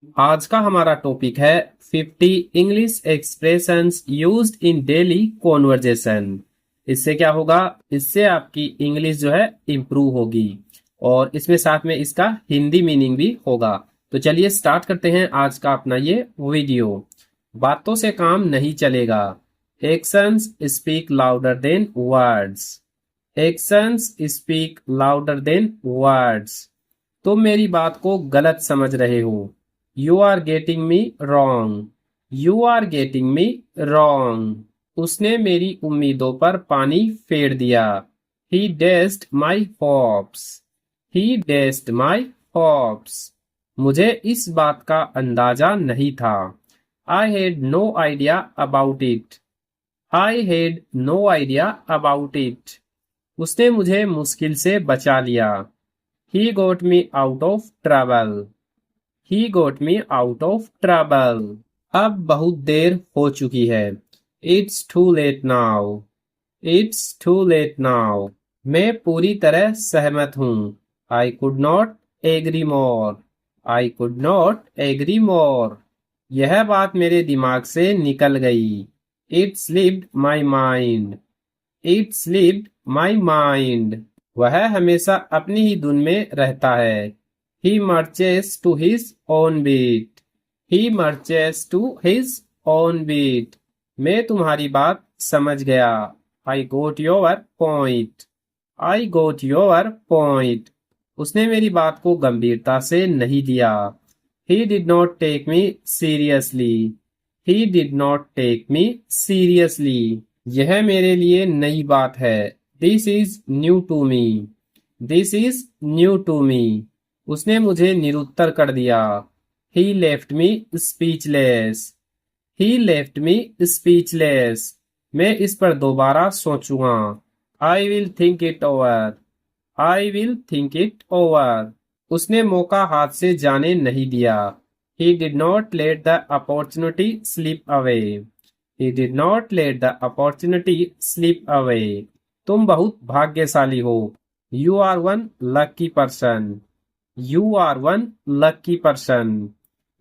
आज का हमारा टॉपिक है 50 English expressions used in daily conversation. इससे क्या होगा? इससे आपकी इंग्लिश जो है इम्प्रूव होगी और इसमें साथ में इसका हिंदी मीनिंग भी होगा। तो चलिए स्टार्ट करते हैं आज का अपना ये वीडियो। बातों से काम नहीं चलेगा। Actions speak louder than words. Actions speak louder than words. तुम मेरी बात को गलत समझ रहे हो। You are getting me wrong. You are getting me wrong. उसने मेरी उम्मीदों पर पानी फेर दिया। He dashed my hopes. He dashed my hopes. मुझे इस बात का अंदाजा नहीं था। I had no idea about it. I had no idea about it. उसने मुझे मुश्किल से बचा लिया। He got me out of trouble. He got me out of trouble. अब बहुत देर हो चुकी है। It's too late now. It's too late now. मैं पूरी तरह सहमत हूँ। I could not agree more. I could not agree more. यह बात मेरे दिमाग से निकल गई। It slipped my mind. It slipped my mind. वह हमेशा अपनी ही धुन में रहता है। He marches to his own beat. He marches to his own beat. मैं तुम्हारी बात समझ गया। I got your point. I got your point. उसने मेरी बात को गंभीरता से नहीं लिया। He did not take me seriously. He did not take me seriously. यह मेरे लिए नई बात है। This is new to me. This is new to me. उसने मुझे निरुत्तर कर दिया। He left me speechless. He left me speechless. मैं इस पर दोबारा सोचूंगा। I will think it over. I will think it over. उसने मौका हाथ से जाने नहीं दिया। He did not let the opportunity slip away. He did not let the opportunity slip away. तुम बहुत भाग्यशाली हो। You are one lucky person. You are one lucky person.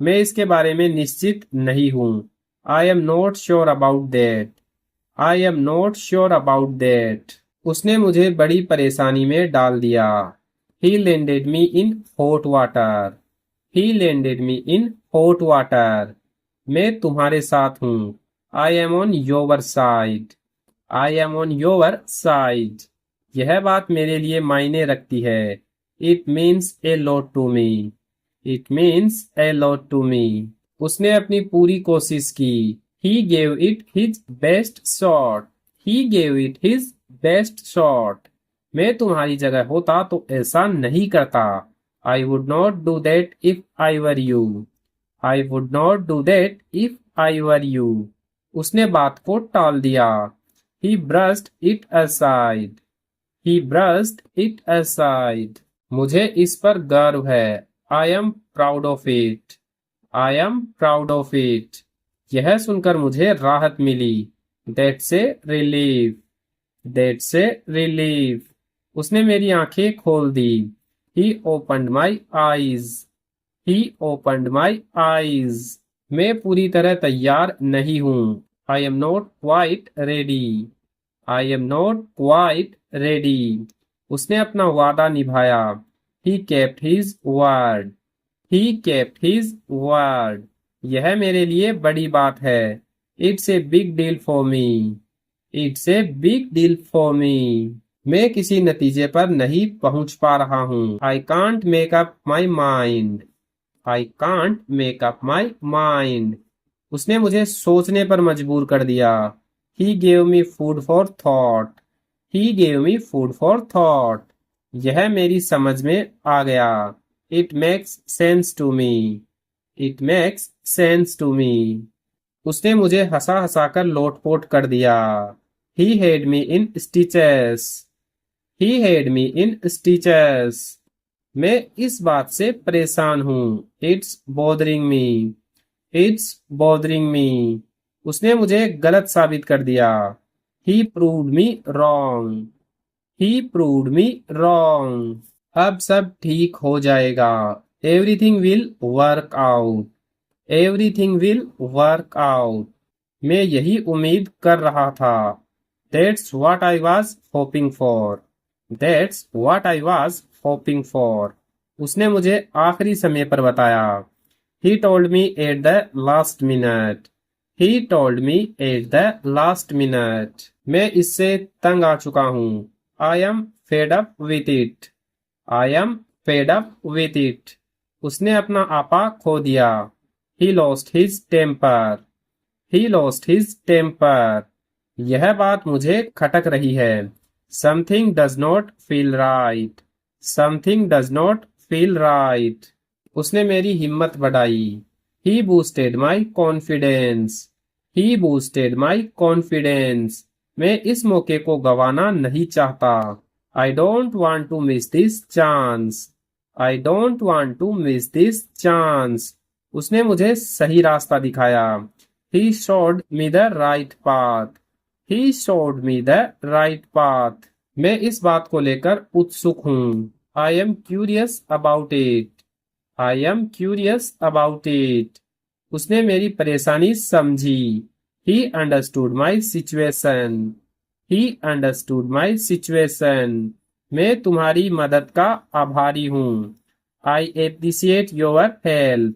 मैं इसके बारे में निश्चित नहीं हूँ। I am not sure about that. I am not sure about that. उसने मुझे बड़ी परेशानी में डाल दिया। He landed me in hot water. He landed me in hot water. मैं तुम्हारे साथ हूँ। I am on your side. I am on your side. यह बात मेरे लिए मायने रखती है। It means a lot to me. It means a lot to me. उसने अपनी पूरी कोशिश की। He gave it his best shot. He gave it his best shot. मैं तुम्हारी जगह होता तो ऐसा नहीं करता। I would not do that if I were you. I would not do that if I were you. उसने बात को टाल दिया। He brushed it aside. He brushed it aside. मुझे इस पर गर्व है। I am proud of it. I am proud of it. यह सुनकर मुझे राहत मिली। That's a relief. That's a relief. उसने मेरी आंखें खोल दी। He opened my eyes. He opened my eyes. मैं पूरी तरह तैयार नहीं हूँ। I am not quite ready. I am not quite ready. उसने अपना वादा निभाया। He kept his word. He kept his word. यह मेरे लिए बड़ी बात है। It's a big deal for me. It's a big deal for me. मैं किसी नतीजे पर नहीं पहुंच पा रहा हूँ। I can't make up my mind. I can't make up my mind. उसने मुझे सोचने पर मजबूर कर दिया। He gave me food for thought. He gave me food for thought. यह मेरी समझ में आ गया। It makes sense to me. It makes sense to me. उसने मुझे हंसा हंसा कर लोटपोट कर दिया। He had me in stitches. He had me in stitches. मैं इस बात से परेशान हूँ। It's bothering me. It's bothering me. उसने मुझे गलत साबित कर दिया। He proved me wrong. He proved me wrong. अब सब ठीक हो जाएगा। Everything will work out, everything will work out. मैं यही उम्मीद कर रहा था। That's what I was hoping for, that's what I was hoping for. उसने मुझे आखिरी समय पर बताया। He told me at the last minute, he told me at the last minute. मैं इससे तंग आ चुका हूँ। I am fed up with it, I am fed up with it. उसने अपना आपा खो दिया। He lost his temper, he lost his temper. यह बात मुझे खटक रही है। Something does not feel right, something does not feel right. उसने मेरी हिम्मत बढ़ाई। He boosted my confidence, he boosted my confidence. मैं इस मौके को गंवाना नहीं चाहता। I don't want to miss this chance, I don't want to miss this chance. उसने मुझे सही रास्ता दिखाया। He showed me the right path, he showed me the right path। मैं इस बात को लेकर उत्सुक हूँ। I am curious about it, I am curious about it। उसने मेरी परेशानी समझी। He understood my situation, he understood my situation। मैं तुम्हारी मदद का आभारी हूँ। I appreciate your help,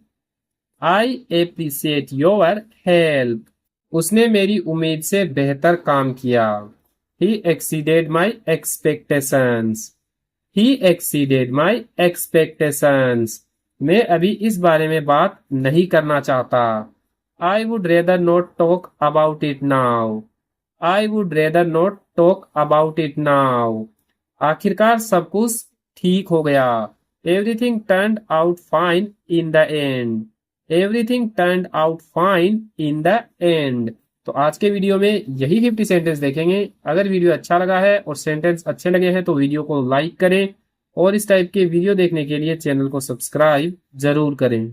I appreciate your help. उसने मेरी उम्मीद से बेहतर काम किया। He exceeded my expectations, he exceeded my expectations. मैं अभी इस बारे में बात नहीं करना चाहता। I would rather not talk about it now, I would rather not talk about it now. आखिरकार सब कुछ ठीक हो गया। Everything turned out fine in the end, everything turned out fine in the end. तो आज के वीडियो में यही 50 सेंटेंस देखेंगे। अगर वीडियो अच्छा लगा है और सेंटेंस अच्छे लगे हैं तो वीडियो को लाइक करें और इस टाइप के वीडियो देखने के लिए चैनल को सब्सक्राइब जरूर करें।